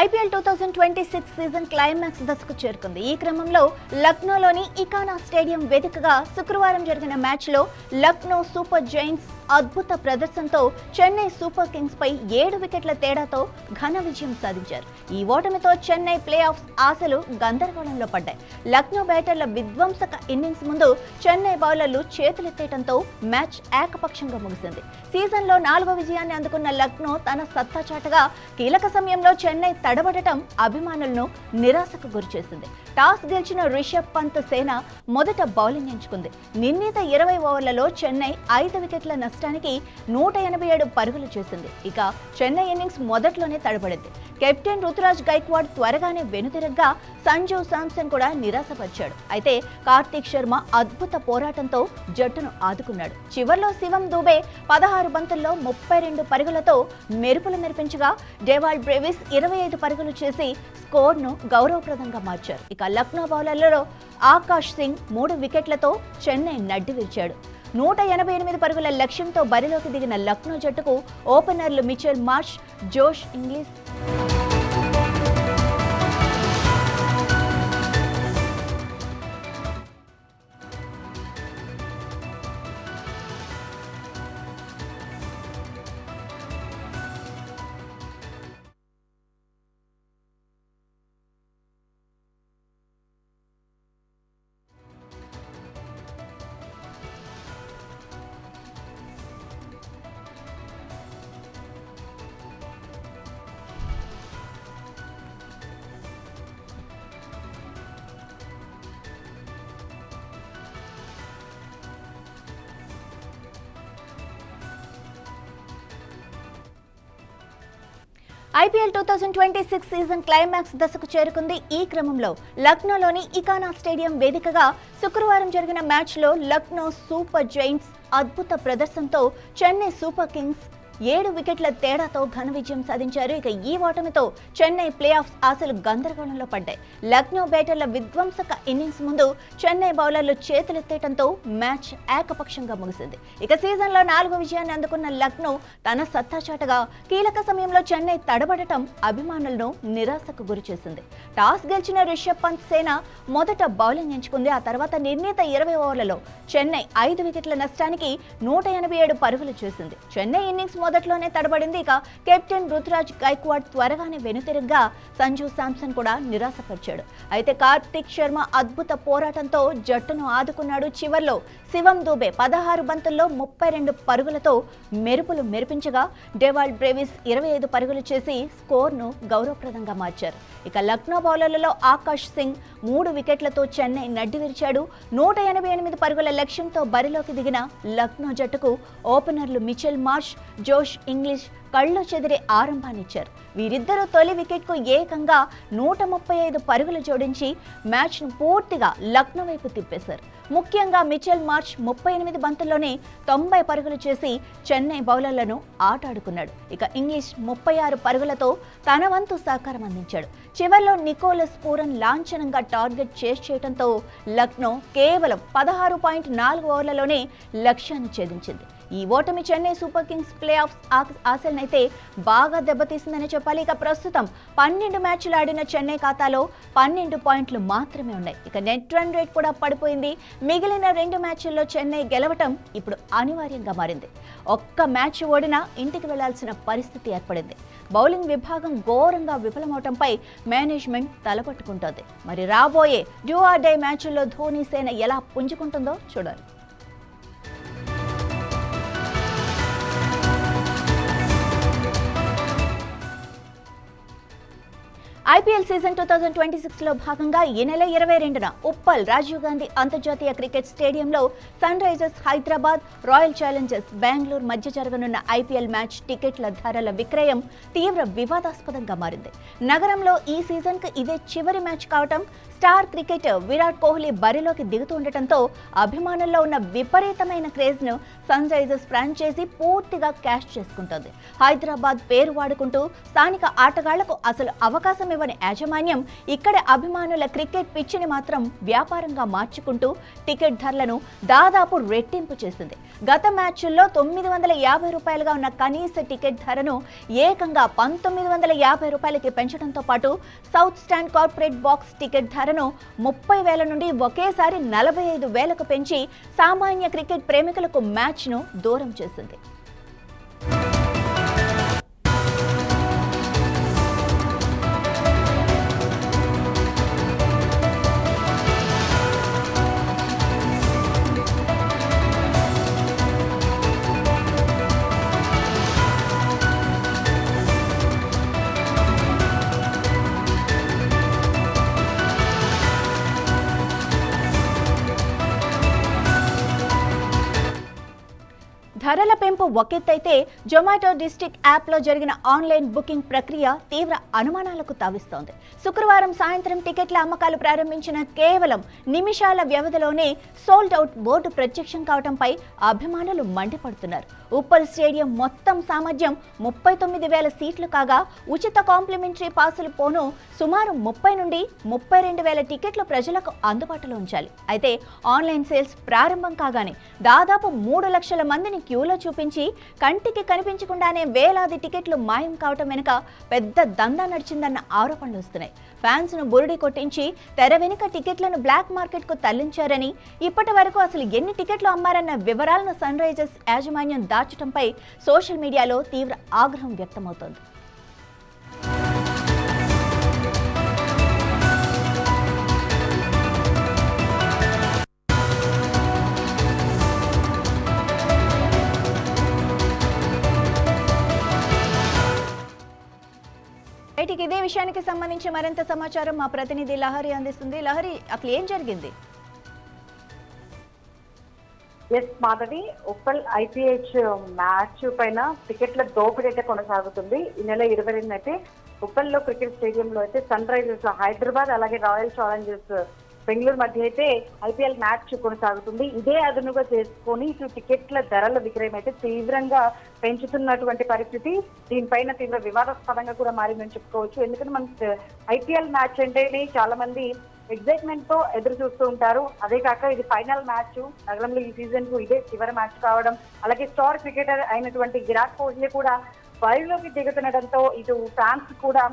IPL 2026 season climax దశకు చేరుకుంది. ఈ క్రమంలో లక్నోలోని ఇకానా స్టేడియం వేదికగా శుక్రవారం జరిగిన మ్యాచ్లో లక్నో సూపర్ జైంట్స్ అద్భుత ప్రదర్శనతో చెన్నై సూపర్ కింగ్స్ పై 7 వికెట్ల తేడాతో ఘన విజయం సాధించారు. ఈ ఓటమితో చెన్నై ప్లే ఆఫ్ ఆశలు గందరగోళంలో పడ్డాయి. లక్నో బ్యాటర్ల విధ్వంసక ఇన్నింగ్స్ ముందు చెన్నై బౌలర్లు చేతులెత్తేయడంతో మ్యాచ్ ఏకపక్షంగా ముగిసింది. సీజన్లో 4వ విజయాన్ని అందుకున్న లక్నో తన సత్తా చాటగా కీలక సమయంలో చెన్నై తడబడటం అభిమానులను నిరాశకు గురిచేసింది. టాస్ గెలిచిన రిషబ్ పంత్ సేన మొదట బౌలింగ్ ఎంచుకుంది. నిర్ణీత 20 ఓవర్లలో చెన్నై 5 వికెట్ల నష్టానికి 187 పరుగులు చేసింది. ఇక చెన్నై ఇన్నింగ్స్ మొదట్లోనే తడబడింది. కెప్టెన్ రుతురాజ్ గైక్వాడ్ త్వరగానే వెనుతిరగ్గా సంజు శాంసన్ కూడా నిరాశపరిచాడు. అయితే కార్తిక్ శర్మ అద్భుత పోరాటంతో జట్టును ఆదుకున్నాడు. చివర్లో శివం దూబే 16 బంతుల్లో 32 పరుగులతో మెరుపులు మెరిపించగా డేవాల్డ్ బ్రేవిస్ 25 పరుగులు చేసి స్కోర్ను గౌరవప్రదంగా మార్చారు. ఇక లక్నో బౌలర్లలో ఆకాష్ సింగ్ 3 వికెట్లతో చెన్నై నడ్డి విరిచాడు. 188 పరుగుల లక్ష్యంతో బరిలోకి దిగిన లక్నో జట్టుకు ఓపెనర్లు Mitchell Marsh, Josh Inglis IPL 2026 season climax దశకు చేరుకుంది. ఈ క్రమంలో లక్నోలోని ఇకానా స్టేడియం వేదికగా శుక్రవారం జరిగిన మ్యాచ్లో లక్నో సూపర్ జైంట్స్ అద్భుత ప్రదర్శనతో చెన్నై సూపర్ కింగ్స్ 7 వికెట్ల తేడాతో ఘన విజయం సాధించారు. ఇక ఈ ఓటమితో చెన్నై ప్లే ఆఫ్ ఆశలు గందరగోళంలో పడ్డాయి. లక్నో బ్యాటర్ల విధ్వంసక ఇన్నింగ్స్ ముందు చెన్నై బౌలర్లు చేతులెత్తేయడంతో మ్యాచ్ ఏకపక్షంగా ముగిసింది. ఇక సీజన్లో 4వ విజయాన్ని అందుకున్న లక్నో తన సత్తా చాటగా కీలక సమయంలో చెన్నై తడబడటం అభిమానులను నిరాశకు గురిచేసింది. టాస్ గెలిచిన రిషబ్ పంత్ సేన మొదట బౌలింగ్ ఎంచుకుంది. ఆ తర్వాత నిర్ణీత 20 ఓవర్లలో చెన్నై 5 వికెట్ల నష్టానికి 187 పరుగులు చేసింది. చెన్నై ఇన్నింగ్స్ మొదట్లోనే తడబడింది. ఇక కెప్టెన్ రుతురాజ్ గైక్వాడ్ త్వరగానే వెనుతిరగ్గా సంజు శాంసన్ కూడా నిరాశపరిచాడు. అయితే కార్తిక్ శర్మ అద్భుత పోరాటంతో జట్టును ఆదుకున్నాడు. చివర్లో శివం దూబే 16 బంతుల్లో 32 పరుగులతో మెరుపులు మెరిపించగా డేవాల్డ్ బ్రేవిస్ 25 పరుగులు చేసి స్కోర్ను గౌరవప్రదంగా మార్చారు. ఇక లక్నో బౌలర్లలో ఆకాష్ సింగ్ 3 వికెట్లతో చెన్నై నడ్డి విరిచాడు. 188 పరుగుల లక్ష్యంతో బరిలోకి దిగిన లక్నో జట్టుకు ఓపెనర్లు మిచెల్ మార్ష్, జోష్ ఇంగ్లీష్ కళ్ళు చెదిరే ఆరంభాన్నిచ్చారు. వీరిద్దరూ తొలి వికెట్కు ఏకంగా 135 పరుగులు జోడించి మ్యాచ్ను పూర్తిగా లక్నో వైపు తిప్పేశారు. ముఖ్యంగా మిచెల్ మార్ష్ 38 బంతుల్లోనే 90 పరుగులు చేసి చెన్నై బౌలర్లను ఆటాడుకున్నాడు. ఇక ఇంగ్లీష్ 36 పరుగులతో తన వంతు సహకారం అందించాడు. చివర్లో నికోలస్ పూరన్ లాంఛనంగా టార్గెట్ చేస్ చేయడంతో లక్నో కేవలం 16.4 ఓవర్లలోనే లక్ష్యాన్ని ఛేదించింది. ఈ ఓటమి Chennai super kings playoff ఆశలనైతే బాగా దెబ్బతీసిందని చెప్పాలి. ఇక ప్రస్తుతం 12 మ్యాచ్లు ఆడిన చెన్నై ఖాతాలో 12 పాయింట్లు మాత్రమే ఉన్నాయి. ఇక నెట్ రన్ రేట్ కూడా పడిపోయింది. మిగిలిన 2 మ్యాచ్ల్లో చెన్నై గెలవటం ఇప్పుడు అనివార్యంగా మారింది. ఒక్క మ్యాచ్ ఓడినా ఇంటికి వెళ్లాల్సిన పరిస్థితి ఏర్పడింది. బౌలింగ్ విభాగం ఘోరంగా విఫలమవటంపై మేనేజ్మెంట్ తలపట్టుకుంటోంది. మరి రాబోయే డూ ఆర్ డై మ్యాచ్ల్లో ధోనీ సేన ఎలా పుంజుకుంటుందో చూడాలి. ఐపీఎల్ సీజన్ 2026లో భాగంగా ఈ నెల 22న ఉప్పల్ రాజీవ్ గాంధీ అంతర్జాతీయ క్రికెట్ స్టేడియంలో Sunrisers Hyderabad, royal challengers Bengaluru మధ్య జరగనున్న ఐపీఎల్ మ్యాచ్ టికెట్ల ధరల విక్రయం తీవ్ర వివాదాస్పదంగా మారింది. నగరంలో ఈ సీజన్కు ఇదే చివరి మ్యాచ్ కావటం, స్టార్ క్రికెటర్ విరాట్ కోహ్లీ బరిలోకి దిగుతుండటంతో అభిమానుల్లో ఉన్న విపరీతమైన క్రేజ్ను సన్ రైజర్స్ ఫ్రాంచైజీ పూర్తిగా క్యాష్ చేసుకుంటోంది. హైదరాబాద్ పేరు వాడుకుంటూ స్థానిక ఆటగాళ్లకు అసలు అవకాశం తావివ్వని యాజమాన్యం ఇక్కడి అభిమానుల క్రికెట్ పిచ్చిని మాత్రం వ్యాపారంగా మార్చుకుంటూ టికెట్ ధరలను దాదాపు రెట్టింపు చేసింది. గత మ్యాచ్ల్లో 950 రూపాయలుగా ఉన్న కనీస టికెట్ ధరను ఏకంగా 1950 రూపాయలకి పెంచడంతో పాటు south stand corporate box ticket ధరను 30,000 నుండి ఒకేసారి 45,000కు పెంచి సామాన్య క్రికెట్ ప్రేమికులకు మ్యాచ్ను దూరం చేసింది. ధరల పెంపు ఒకెత్తైతే జొమాటో డిస్ట్రిక్ట్ యాప్లో జరిగిన ఆన్లైన్ బుకింగ్ ప్రక్రియ తీవ్ర అనుమానాలకు తావిస్తోంది. శుక్రవారం సాయంత్రం టికెట్ల అమ్మకాలు ప్రారంభించిన కేవలం నిమిషాల వ్యవధిలోనే సోల్డ్ అవుట్ బోర్డు ప్రత్యక్షం కావడంపై అభిమానులు మండిపడుతున్నారు. ఉప్పల్ స్టేడియం మొత్తం సామర్థ్యం 39,000 సీట్లు కాగా ఉచిత కాంప్లిమెంటరీ పాసులు పోను సుమారు 30 నుండి 32,000 టికెట్లు ప్రజలకు అందుబాటులో ఉంచాలి. అయితే ఆన్లైన్ సేల్స్ ప్రారంభం కాగానే దాదాపు 3 లక్షల మందిని క్యూలో చూపించి కంటికి కనిపించకుండానే వేలాది టికెట్లు మాయం కావటం వెనుక పెద్ద దందా నడిచిందన్న ఆరోపణలు వస్తున్నాయి. ఫ్యాన్స్ ను బురిడి కొట్టించి తెర వెనుక టికెట్లను బ్లాక్ మార్కెట్ కు తరలించారని, ఇప్పటి వరకు అసలు ఎన్ని టికెట్లు అమ్మారన్న వివరాలను సన్ రైజర్స్ యాజమాన్యం దాచడంపై సోషల్ మీడియాలో తీవ్ర ఆగ్రహం వ్యక్తమవుతోంది. ఇదే విషయానికి సంబంధించి మరింత సమాచారం మా ప్రతినిధి లహరి అందిస్తుంది. లహరి, అసలు ఏం జరిగింది? మాధవి, ఉప్పల్ ఐపీహెచ్ మ్యాచ్ పైన టికెట్ల దోపిడీ అయితే కొనసాగుతుంది. ఈ నెల 22 అయితే ఉప్పల్లో క్రికెట్ స్టేడియంలో అయితే సన్ రైజర్స్ హైదరాబాద్ అలాగే రాయల్ ఛాలెంజర్స్ బెంగళూరు మధ్య అయితే ఐపీఎల్ మ్యాచ్ కొనసాగుతుంది. ఇదే అదునుగా చేసుకొని ఇటు టికెట్ల ధరల విక్రయం అయితే తీవ్రంగా పెంచుతున్నటువంటి పరిస్థితి. దీనిపైన తీవ్ర వివాదాస్పదంగా కూడా మారిందని చెప్పుకోవచ్చు. ఎందుకంటే మన ఐపీఎల్ మ్యాచ్ అంటేనే చాలా మంది ఎగ్జైట్మెంట్ తో ఎదురు చూస్తూ ఉంటారు. అదే కాక ఇది ఫైనల్ మ్యాచ్, నగరంలో ఈ సీజన్ కు ఇదే చివరి మ్యాచ్ కావడం, అలాగే స్టార్ క్రికెటర్ అయినటువంటి విరాట్ కోహ్లీ కూడా బరిలోకి దిగుతుండటంతో ఇటు ఫ్యాన్స్ కూడా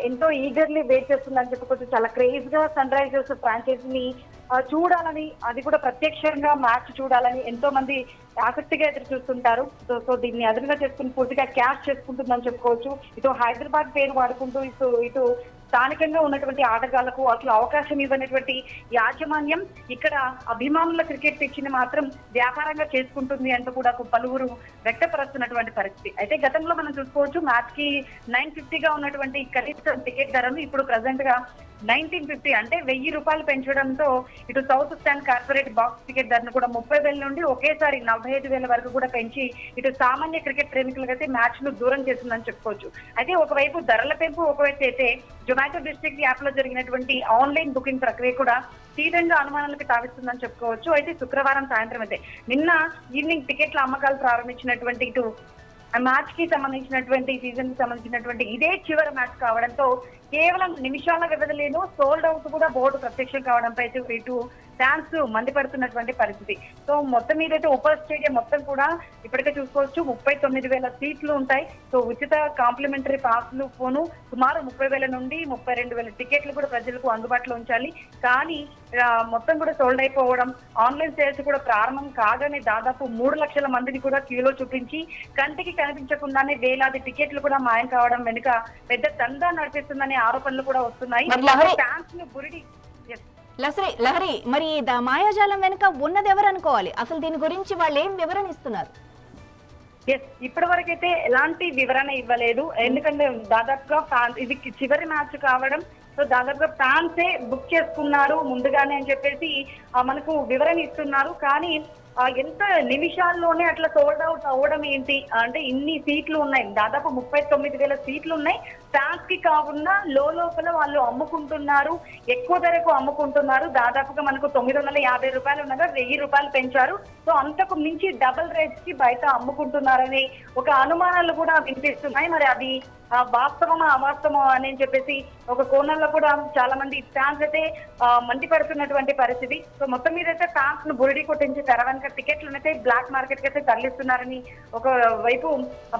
ఎంతో ఈగర్లీ వెయిట్ చేస్తుందని చెప్పుకోవచ్చు. చాలా క్రేజ్ గా సన్ రైజర్స్ ఫ్రాంచైజీని చూడాలని, అది కూడా ప్రత్యక్షంగా మ్యాచ్ చూడాలని ఎంతో మంది ఆసక్తిగా ఎదురు చూస్తుంటారు. సో దీన్ని అదునుగా చేసుకుని పూర్తిగా క్యాష్ చేసుకుంటుందని చెప్పుకోవచ్చు. ఇటు హైదరాబాద్ పేరు వాడుకుంటూ ఇటు స్థానికంగా ఉన్నటువంటి ఆటగాళ్లకు అసలు అవకాశం ఇవ్వనటువంటి యాజమాన్యం ఇక్కడ అభిమానుల క్రికెట్ పిచ్చిని మాత్రం వ్యాపారంగా చేసుకుంటుంది అంటూ కూడా పలువురు వ్యక్తపరుస్తున్నటువంటి పరిస్థితి. అయితే గతంలో మనం చూసుకోవచ్చు, మ్యాచ్ కి 950గా ఉన్నటువంటి కనీస టికెట్ ధరను ఇప్పుడు ప్రెసెంట్ గా 1950 అంటే 1000 రూపాయలు పెంచడంతో ఇటు south stand corporate box ticket ధరను కూడా 30,000 నుండి ఒకేసారి 45,000 వరకు కూడా పెంచి ఇటు సామాన్య క్రికెట్ ప్రేమికులకైతే మ్యాచ్ ను దూరం చేస్తుందని చెప్పుకోవచ్చు. అయితే ఒకవైపు ధరల పెంపు, ఒకవైపు అయితే జొమాటో డిస్ట్రిక్ట్ యాప్ లో జరిగినటువంటి ఆన్లైన్ బుకింగ్ ప్రక్రియ కూడా తీవ్రంగా అనుమానాలకు తావిస్తుందని చెప్పుకోవచ్చు. అయితే శుక్రవారం సాయంత్రం అయితే నిన్న ఈవినింగ్ టికెట్ల అమ్మకాలు ప్రారంభించినటువంటి ఇటు మ్యాచ్ కి సంబంధించినటువంటి సీజన్ కి సంబంధించినటువంటి ఇదే చివరి మ్యాచ్ కావడంతో కేవలం నిమిషాల వ్యవధిలోనూ సోల్డ్ అవుట్ కూడా బోర్డు ప్రత్యక్షం కావడంపై ఇటు ఫ్యాన్స్ మండిపడుతున్నటువంటి పరిస్థితి. సో మొత్తం మీద అయితే ఉప్పల్ స్టేడియం మొత్తం కూడా ఇప్పటికే చూసుకోవచ్చు 39,000 సీట్లు ఉంటాయి. సో ఉచిత కాంప్లిమెంటరీ పాస్లు పోను సుమారు 30,000 నుండి 32,000 టికెట్లు కూడా ప్రజలకు అందుబాటులో ఉంచాలి. కానీ మొత్తం కూడా సోల్డ్ అయిపోవడం, ఆన్లైన్ సేల్స్ కూడా ప్రారంభం కాగానే దాదాపు 3 లక్షల మందిని కూడా క్యూలో చూపించి కంటికి కనిపించకుండానే వేలాది టికెట్లు కూడా మాయం కావడం వెనుక పెద్ద దందా నడిపిస్తుందనే ఆరోపణలు కూడా వస్తున్నాయి. ఫ్యాన్స్ ను బురిడి లహరి, మరి మాయాజాలం వెనుక ఉన్నది ఎవరు అనుకోవాలి? అసలు దీని గురించి వాళ్ళు ఏం వివరణ ఇస్తున్నారు? ఇప్పటి వరకైతే ఎలాంటి వివరణ ఇవ్వలేదు. ఎందుకంటే దాదాపుగా ఇది చివరి మ్యాచ్ కావడం, సో దాదాపుగా ఫ్యాన్సే బుక్ చేసుకున్నారు ముందుగానే అని చెప్పేసి మనకు వివరణ ఇస్తున్నారు. కానీ ఎంత నిమిషాల్లోనే అట్లా సోల్డ్ అవుట్ అవ్వడం ఏంటి అంటే, ఇన్ని సీట్లు ఉన్నాయి, దాదాపు 39,000 సీట్లు ఉన్నాయి. ఫ్యాన్స్ కి కాకుండా లోపల వాళ్ళు అమ్ముకుంటున్నారు, ఎక్కువ ధరకు అమ్ముకుంటున్నారు. దాదాపుగా మనకు 950 రూపాయలు ఉండగా 1000 రూపాయలు పెంచారు. సో అంతకు మించి డబుల్ రేట్స్ కి బయట అమ్ముకుంటున్నారని ఒక అనుమానాలు కూడా వినిపిస్తున్నాయి. మరి అవి వాస్తవమా అవాస్తవమా అని చెప్పేసి ఒక కోణంలో కూడా చాలా మంది ఫ్యాన్స్ అయితే మండిపడుతున్నటువంటి పరిస్థితి. సో మొత్తం మీద అయితే ఫ్యాన్స్ ను బురిడి కొట్టించి తెర వెనక టికెట్లను అయితే బ్లాక్ మార్కెట్ కి అయితే తరలిస్తున్నారని ఒక వైపు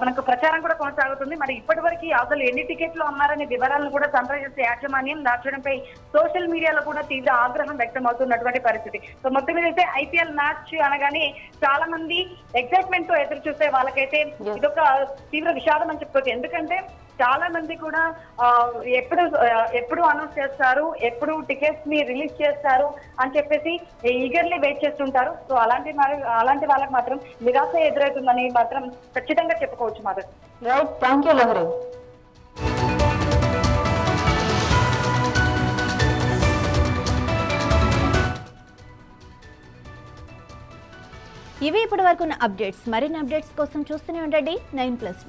మనకు ప్రచారం కూడా కొనసాగుతుంది. మరి ఇప్పటి వరకు అసలు ఎన్ని టికెట్లు అమ్మారనే వివరాలను కూడా సన్ రైజర్స్ యాజమాన్యం దాచడంపై సోషల్ మీడియాలో కూడా తీవ్ర ఆగ్రహం వ్యక్తం అవుతున్నటువంటి పరిస్థితి. సో మొత్తం మీద అయితే ఐపీఎల్ మ్యాచ్ అనగానే చాలా మంది ఎక్సైట్మెంట్ తో ఎదురు చూసే వాళ్ళకైతే ఇదొక తీవ్ర విషాదం అని చెప్పుకోవచ్చు. ఎందుకంటే చాలా మంది కూడా ఎప్పుడు అనౌన్స్ చేస్తారు, ఎప్పుడు టికెట్స్ ని రిలీజ్ చేస్తారు అని చెప్పేసి ఈగర్లీ వెయిట్ చేస్తుంటారు. సో అలాంటి వాళ్ళకి మాత్రం నిరాశ ఎదురవుతుందని మాత్రం ఖచ్చితంగా చెప్పుకోవచ్చు మాత్రం. Right, thank you Lahari. ఇవి ఇప్పటి వరకు అప్డేట్స్. మరిన్ని అప్డేట్స్ కోసం చూస్తూనే ఉండండి 9+.